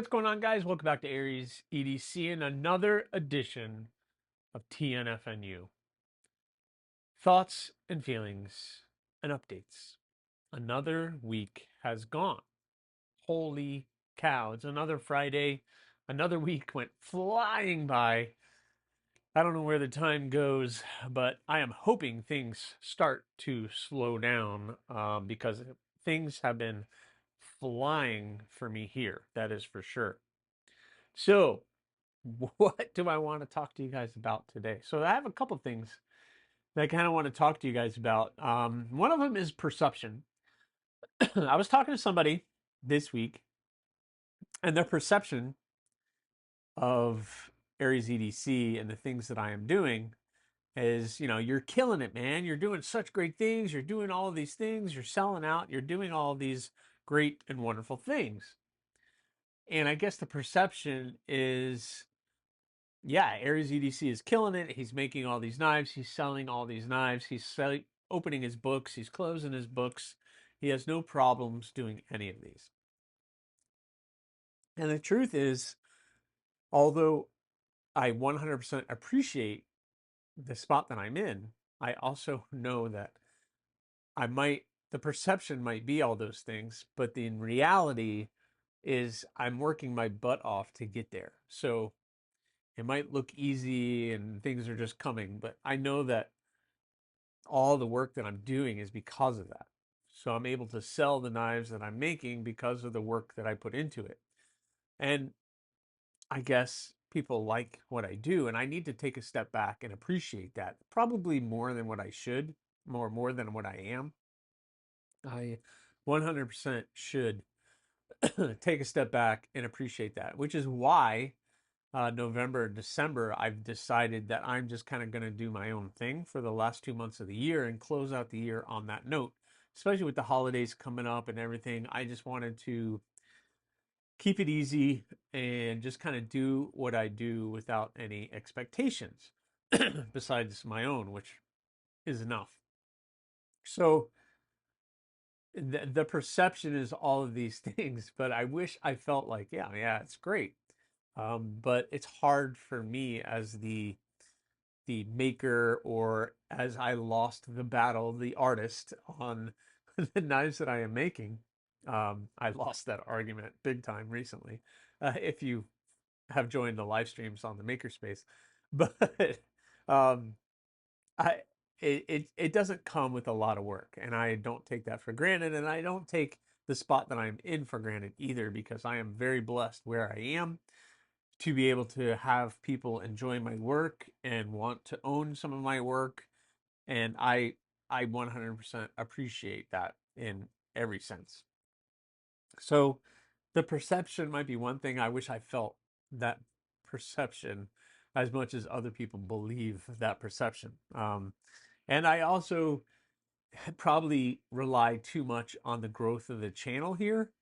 what's going on, guys? Welcome back to Aries EDC and another edition of TNFNU. Thoughts and feelings and updates. Another week has gone. Holy cow. It's another Friday. Another week went flying by. I don't know where the time goes, but I am hoping things start to slow down because things have been flying for me here. That is for sure. So, what do I want to talk to you guys about today? So I have a couple things that I kind of want to talk to you guys about. One of them is perception. I was talking to somebody this week, and their perception of Aries EDC and the things that I am doing is, you're killing it, man. You're doing such great things. You're doing all of these things. You're selling out. You're doing all of these great and wonderful things. And I guess the perception is, yeah, AriesEDC is killing it. He's making all these knives. He's selling all these knives. He's opening his books. He's closing his books. He has no problems doing any of these. And the truth is, although I 100% appreciate the spot that I'm in, I also know that the perception might be all those things, but in reality is I'm working my butt off to get there. So it might look easy and things are just coming, but I know that all the work that I'm doing is because of that. So I'm able to sell the knives that I'm making because of the work that I put into it. And I guess people like what I do, and I need to take a step back and appreciate that, probably more than what I should, more than what I am. I 100% should take a step back and appreciate that, which is why November, December, I've decided that I'm just kind of going to do my own thing for the last 2 months of the year and close out the year on that note, especially with the holidays coming up and everything. I just wanted to keep it easy and just kind of do what I do without any expectations besides my own, which is enough. So the perception is all of these things, but I wish I felt like, yeah, it's great. But it's hard for me as the maker, or as I lost the battle, the artist on the knives that I am making. I lost that argument big time recently. If you have joined the live streams on the makerspace, but um, I it doesn't come with a lot of work, and I don't take that for granted, and I don't take the spot that I'm in for granted either, because I am very blessed where I am to be able to have people enjoy my work and want to own some of my work. And I 100% appreciate that in every sense. So the perception might be one thing. I wish I felt that perception as much as other people believe that perception. And I also probably rely too much on the growth of the channel here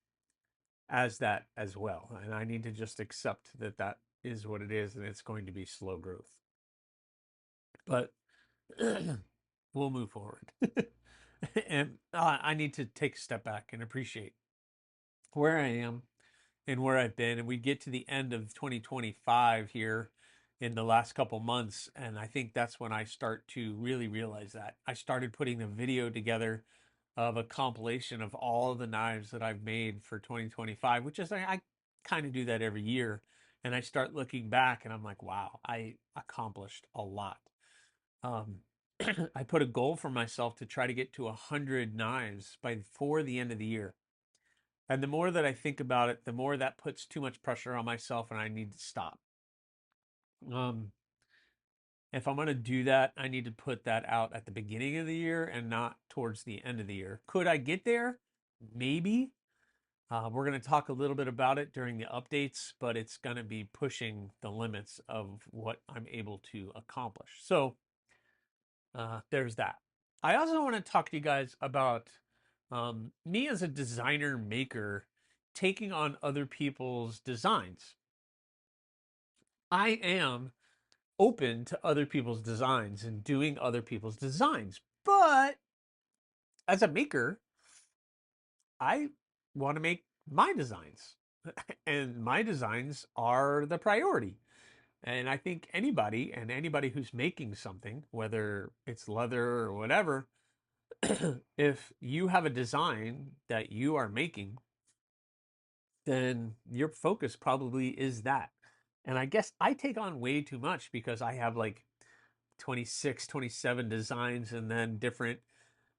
as that as well. And I need to just accept that that is what it is, and it's going to be slow growth. But we'll move forward. And I need to take a step back and appreciate where I am and where I've been. And we get to the end of 2025 here in the last couple months, and I think that's when I start to really realize that. I started putting a video together of a compilation of all the knives that I've made for 2025, which is, I kind of do that every year. And I start looking back and I'm like, wow, I accomplished a lot. Um, I put a goal for myself to try to get to 100 knives before the end of the year. And the more that I think about it, the more that puts too much pressure on myself, and I need to stop. Um, if I'm going to do that, I need to put that out at the beginning of the year and not towards the end of the year. Could I get there? Maybe. We're going to talk a little bit about it during the updates, but it's going to be pushing the limits of what I'm able to accomplish. So there's that. I also want to talk to you guys about me as a designer maker taking on other people's designs. I am open to other people's designs and doing other people's designs, but as a maker, I want to make my designs. and my designs are the priority. And I think anybody who's making something, whether it's leather or whatever, if you have a design that you are making, then your focus probably is that. And I guess I take on way too much because I have like 26, 27 designs and then different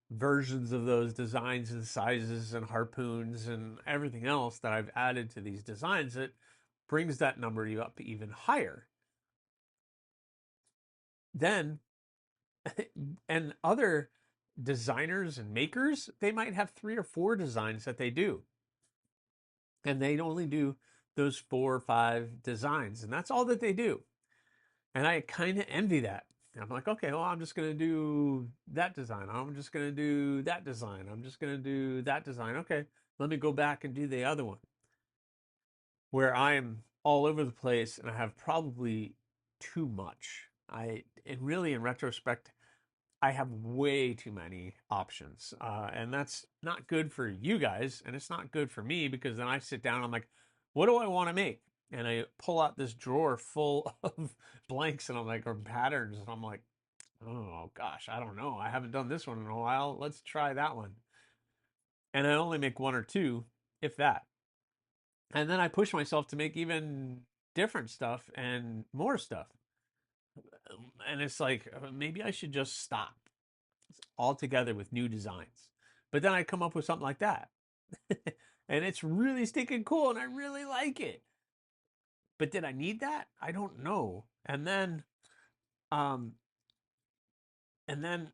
versions of those designs and sizes and harpoons and everything else that I've added to these designs that brings that number up even higher. Then, and other designers and makers, they might have 3 or 4 designs that they do. And they only do those 4 or 5 designs, and that's all that they do. And I kind of envy that. I'm like, okay, well, I'm just going to do that design. I'm just going to do that design. I'm just going to do that design. Okay, let me go back and do the other one. Where I'm all over the place and I have probably too much. And really, in retrospect, I have way too many options. And that's not good for you guys. And it's not good for me because then I sit down and I'm like, what do I want to make? And I pull out this drawer full of blanks and I'm like, or patterns. And I'm like, oh gosh, I don't know. I haven't done this one in a while. Let's try that one. And I only make 1 or 2, if that. And then I push myself to make even different stuff and more stuff. And it's like, maybe I should just stop altogether with new designs. But then I come up with something like that. And it's really stinking cool and I really like it. But did I need that? I don't know. Um and then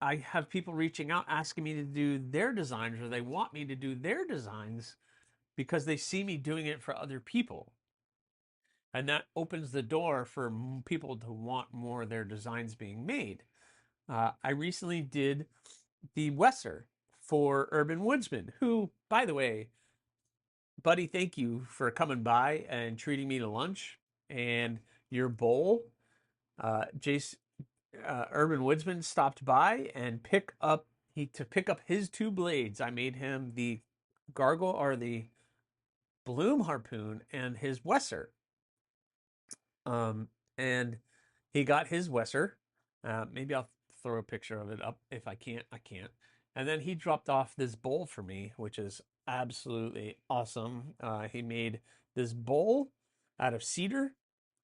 I have people reaching out asking me to do their designs, or they want me to do their designs because they see me doing it for other people. And that opens the door for people to want more of their designs being made. I recently did the Wesser for Urban Woodsman, who, by the way, buddy, thank you for coming by and treating me to lunch. And your bowl, Jace, Urban Woodsman stopped by and to pick up his 2 blades. I made him the gargle or the bloom harpoon and his Wesser. And he got his Wesser. Maybe I'll throw a picture of it up. If I can't, I can't. And then he dropped off this bowl for me, which is absolutely awesome. He made this bowl out of cedar,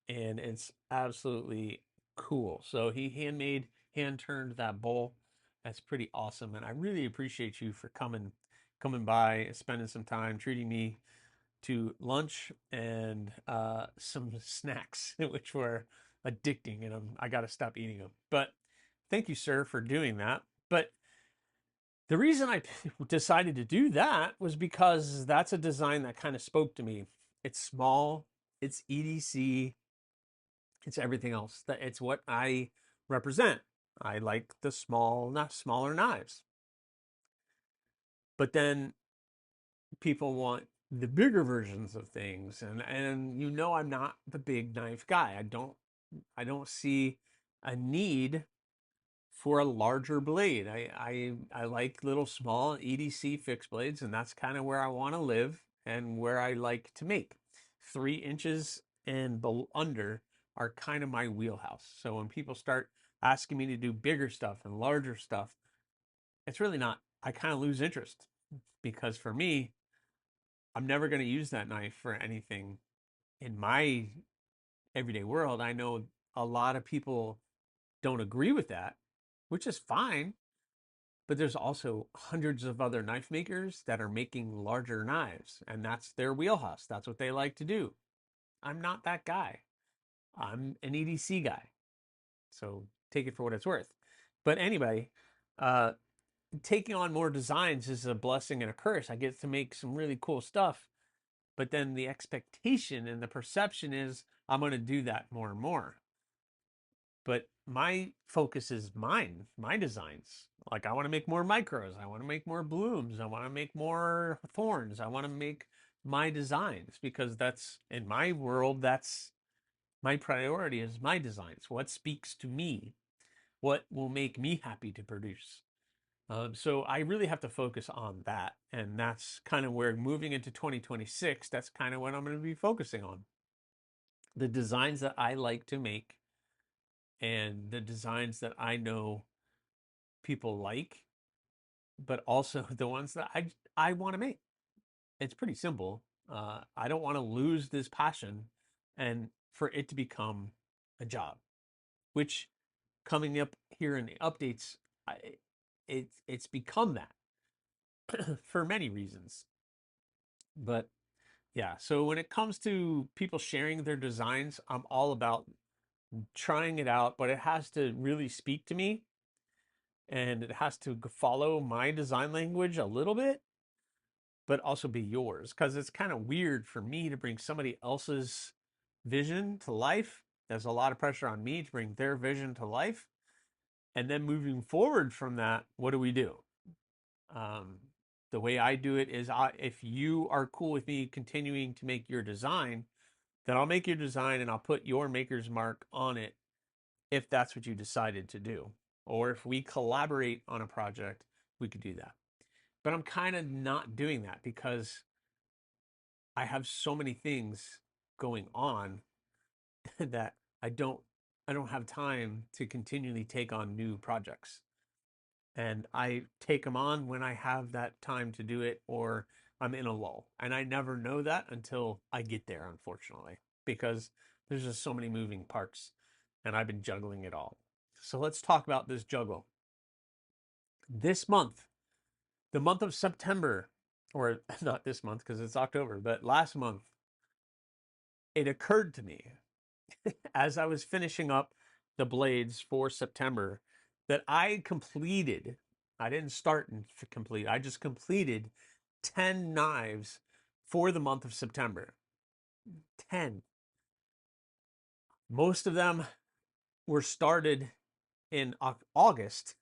and it's absolutely cool. So he hand turned that bowl. That's pretty awesome, and I really appreciate you for coming by, spending some time, treating me to lunch and some snacks, which were addicting, and I got to stop eating them. But thank you, sir, for doing that. But the reason I decided to do that was because that's a design that kind of spoke to me. It's small, it's EDC, it's everything else. It's what I represent. I like the smaller knives. But then people want the bigger versions of things, and I'm not the big knife guy. I don't see a need for a larger blade. I like little small EDC fixed blades, and that's kind of where I want to live and where I like to make. 3 inches and under are kind of my wheelhouse. So when people start asking me to do bigger stuff and larger stuff, it's really not. I kind of lose interest because for me, I'm never going to use that knife for anything in my everyday world. I know a lot of people don't agree with that, which is fine. But there's also hundreds of other knife makers that are making larger knives, and that's their wheelhouse. That's what they like to do. I'm not that guy. I'm an EDC guy. So take it for what it's worth. But anyway, uh, taking on more designs is a blessing and a curse. I get to make some really cool stuff, but then the expectation and the perception is I'm going to do that more and more. But my focus is my designs. Like I want to make more micros. I want to make more blooms. I want to make more thorns. I want to make my designs because that's in my world, that's my priority is my designs. What speaks to me? What will make me happy to produce? So I really have to focus on that. And that's kind of where moving into 2026, that's kind of what I'm going to be focusing on. The designs that I like to make and the designs that I know people like, but also the ones that I want to make. It's pretty simple. I don't want to lose this passion and for it to become a job, which coming up here in the updates, it's become that for many reasons. But yeah, so when it comes to people sharing their designs, I'm all about trying it out, but it has to really speak to me and it has to follow my design language a little bit, but also be yours. Because it's kind of weird for me to bring somebody else's vision to life. There's a lot of pressure on me to bring their vision to life. And then moving forward from that, what do we do? Um, the way I do it is if you are cool with me continuing to make your design, then I'll make your design and I'll put your maker's mark on it if that's what you decided to do. Or if we collaborate on a project, we could do that. But I'm kind of not doing that because I have so many things going on that I don't have time to continually take on new projects. And I take them on when I have that time to do it or I'm in a lull. And I never know that until I get there, unfortunately, because there's just so many moving parts and I've been juggling it all. So let's talk about this juggle. This month, the month of September, or not this month because it's October, but last month, it occurred to me as I was finishing up the blades for September that I didn't start and complete, I just completed 10 knives for the month of September. 10. Most of them were started in August.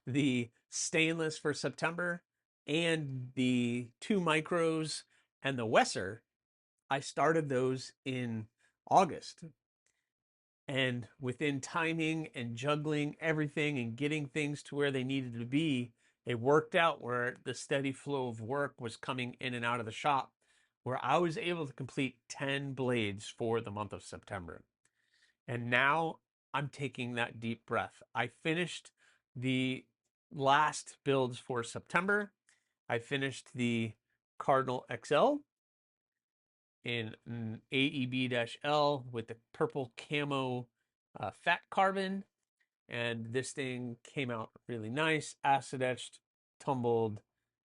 The stainless for September and the 2 micros and the Wesser, I started those in August. And within timing and juggling everything and getting things to where they needed to be, it worked out where the steady flow of work was coming in and out of the shop, where I was able to complete 10 blades for the month of September. And now I'm taking that deep breath. I finished the last builds for September. I finished the Cardinal XL in AEB-L with the purple camo fat carbon. And this thing came out really nice, acid etched, tumbled,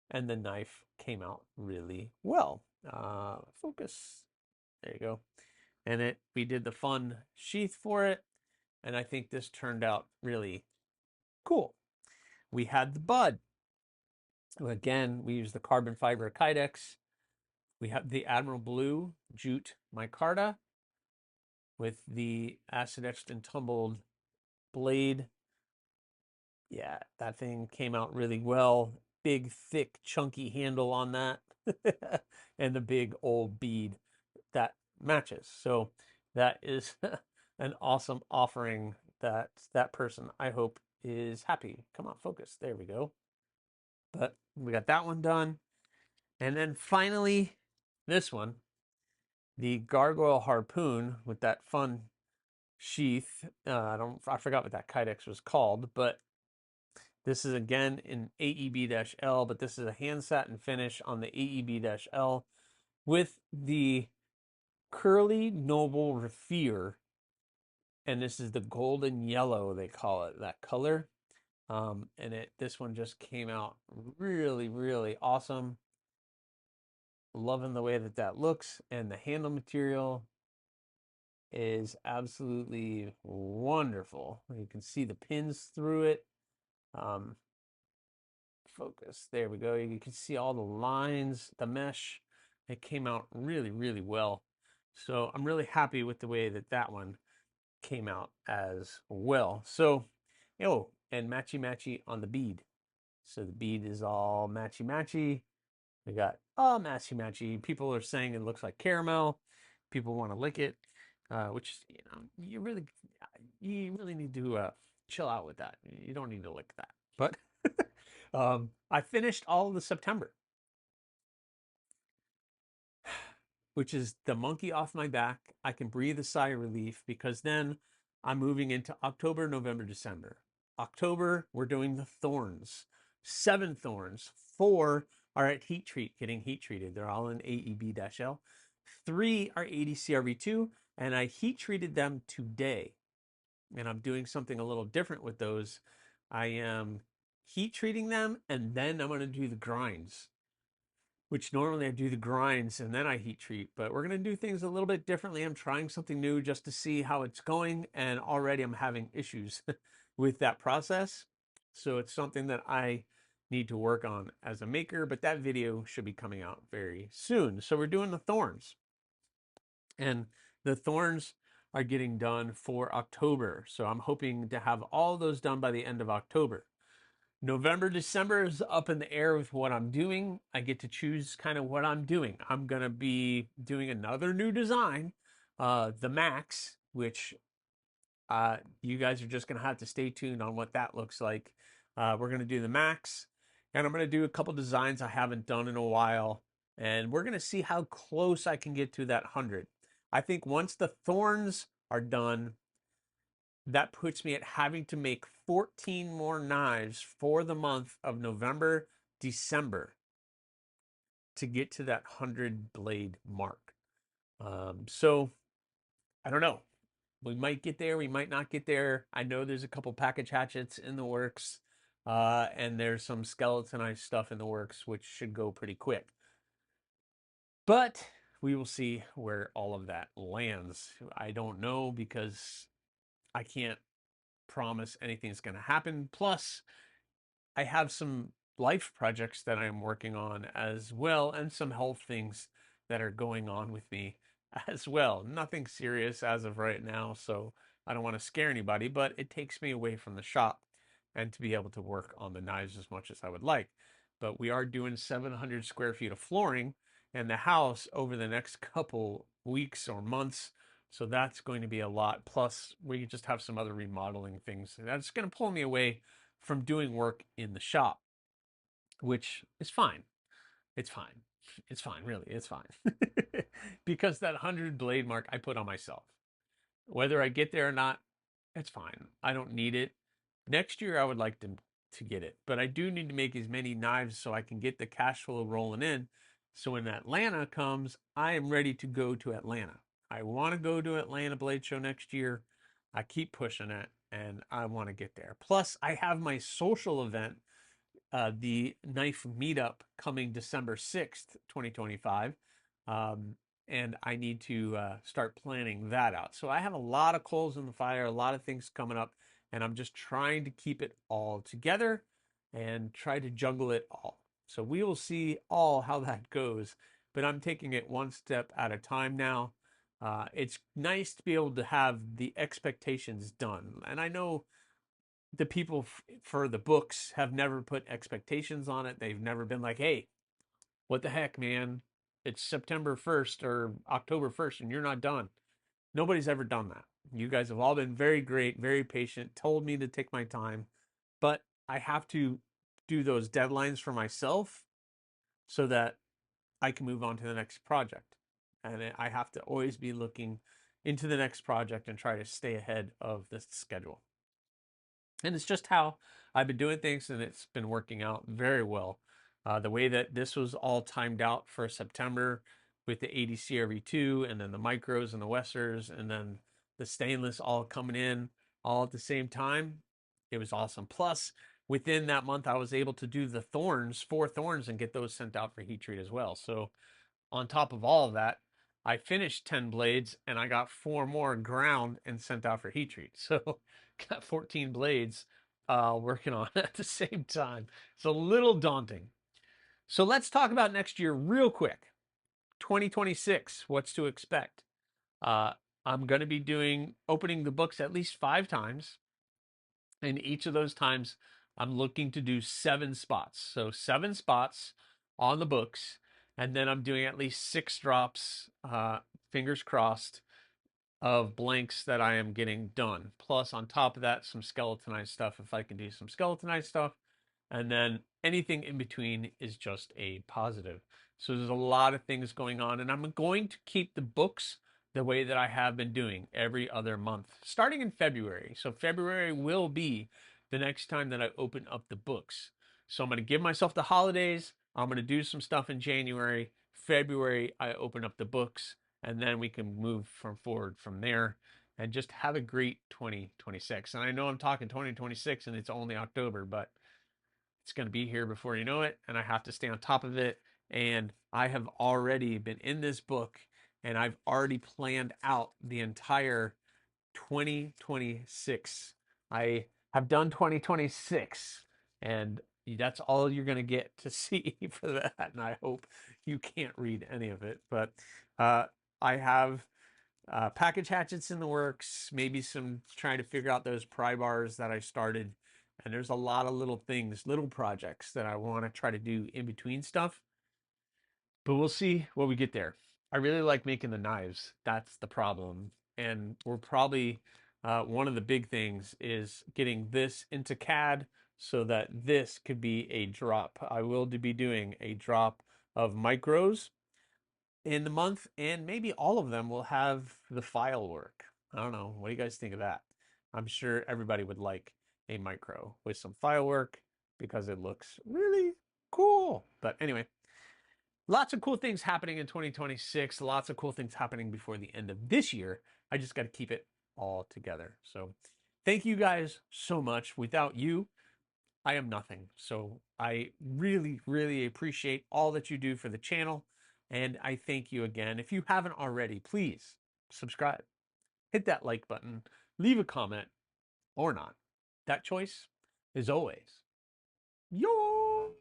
and the knife came out really well. Focus. There you go. And we did the fun sheath for it. And I think this turned out really cool. We had the bud. Again, we used the carbon fiber Kydex. We have the Admiral Blue jute micarta with the acid etched and tumbled blade. Yeah, that thing came out really well. Big, thick, chunky handle on that. And the big old bead that matches. So that is an awesome offering that that person, I hope, is happy. Come on, focus. There we go. But we got that one done. And then finally, this one, the gargoyle harpoon with that fun sheath. I forgot what that Kydex was called, but this is again in AEB-L, but this is a hand satin finish on the AEB-L with the curly noble raffia, and this is the golden yellow, they call it, that color. And this one just came out really, really awesome. Loving the way that that looks, and the handle material is absolutely wonderful. You can see the pins through it. Focus. There we go. You can see all the lines, the mesh. It came out really, really well. So I'm really happy with the way that that one came out as well. So, and matchy-matchy on the bead. So the bead is all matchy-matchy. We got matchy-matchy. People are saying it looks like caramel. People want to lick it, which, you really need to chill out with that. You don't need to lick that. But I finished all of the September, which is the monkey off my back. I can breathe a sigh of relief because then I'm moving into October, November, December. October, we're doing the thorns. 7 thorns. 4 are at heat treat, getting heat treated. They're all in AEB-L. 3 are ADCRV2, and I heat treated them today. And I'm doing something a little different with those. I am heat treating them, and then I'm going to do the grinds, which normally I do the grinds and then I heat treat, but we're going to do things a little bit differently. I'm trying something new just to see how it's going, and already I'm having issues with that process. So it's something that I need to work on as a maker, but that video should be coming out very soon. So we're doing the thorns, and the thorns are getting done for October. So I'm hoping to have all those done by the end of October. November, December is up in the air with what I'm doing. I get to choose kind of what I'm doing. I'm going to be doing another new design, the Max, which you guys are just going to have to stay tuned on what that looks like. We're going to do the Max, and I'm going to do a couple designs I haven't done in a while, and we're going to see how close I can get to that 100. I think once the thorns are done, that puts me at having to make 14 more knives for the month of November, December to get to that 100 blade mark. So I don't know. We might get there. We might not get there. I know there's a couple package hatchets in the works, and there's some skeletonized stuff in the works, which should go pretty quick. But we will see where all of that lands. I don't know because I can't promise anything's going to happen. Plus, I have some life projects that I'm working on as well, and some health things that are going on with me as well. Nothing serious as of right now, so I don't want to scare anybody, but it takes me away from the shop and to be able to work on the knives as much as I would like. But we are doing 700 square feet of flooring in the house over the next couple weeks or months. So that's going to be a lot. Plus, we just have some other remodeling things. That's going to pull me away from doing work in the shop, which is fine. It's fine. It's fine, really. It's fine. Because that 100 blade mark I put on myself. Whether I get there or not, it's fine. I don't need it. Next year, I would like to get it, but I do need to make as many knives so I can get the cash flow rolling in. So when Atlanta comes, I am ready to go to Atlanta. I want to go to Atlanta Blade Show next year. I keep pushing it, and I want to get there. Plus, I have my social event, the knife meetup, coming December 6th, 2025. And I need to start planning that out. So I have a lot of coals in the fire, a lot of things coming up, and I'm just trying to keep it all together and try to juggle it all. So we will see all how that goes, but I'm taking it one step at a time now. It's nice to be able to have the expectations done. And I know the people for the books have never put expectations on it. They've never been like, hey, what the heck, man? It's September 1st or October 1st and you're not done. Nobody's ever done that. You guys have all been very great, very patient, told me to take my time, but I have to do those deadlines for myself so that I can move on to the next project. And I have to always be looking into the next project and try to stay ahead of the schedule. And it's just how I've been doing things, and it's been working out very well. The way that this was all timed out for September with the ADCRV2 and then the micros and the Westers and then the stainless all coming in all at the same time, it was awesome. Plus, within that month, I was able to do the thorns, 4 thorns, and get those sent out for heat treat as well. So on top of all of that, I finished 10 blades and I got 4 more ground and sent out for heat treat. So got 14 blades working on at the same time. It's a little daunting. So let's talk about next year real quick. 2026, what's to expect? Uh, I'm going to be opening the books at least 5 times. And each of those times, I'm looking to do 7 spots. So 7 spots on the books. And then I'm doing at least 6 drops, fingers crossed, of blanks that I am getting done. Plus, on top of that, some skeletonized stuff if I can do some skeletonized stuff. And then anything in between is just a positive. So there's a lot of things going on, and I'm going to keep the books the way that I have been doing every other month, starting in February. So February will be the next time that I open up the books. So I'm going to give myself the holidays. I'm going to do some stuff in January. February, I open up the books, and then we can move forward from there and just have a great 2026. And I know I'm talking 2026 and it's only October, but it's going to be here before you know it, and I have to stay on top of it. And I have already been in this book, and I've already planned out the entire 2026. I have done 2026, and that's all you're going to get to see for that. And I hope you can't read any of it, but uh, I have package hatchets in the works, maybe some trying to figure out those pry bars that I started. And there's a lot of little things, little projects that I want to try to do in between stuff. But we'll see what we get there. I really like making the knives. That's the problem. And we're probably, one of the big things is getting this into CAD so that this could be a drop. I will be doing a drop of micros in the month, and maybe all of them will have the file work. I don't know. What do you guys think of that? I'm sure everybody would like a micro with some file work because it looks really cool. But anyway, lots of cool things happening in 2026, lots of cool things happening before the end of this year. I just got to keep it all together. So thank you guys so much. Without you, I am nothing. So I really, really appreciate all that you do for the channel. And I thank you again. If you haven't already, please subscribe, hit that like button, leave a comment or not. That choice is always yours.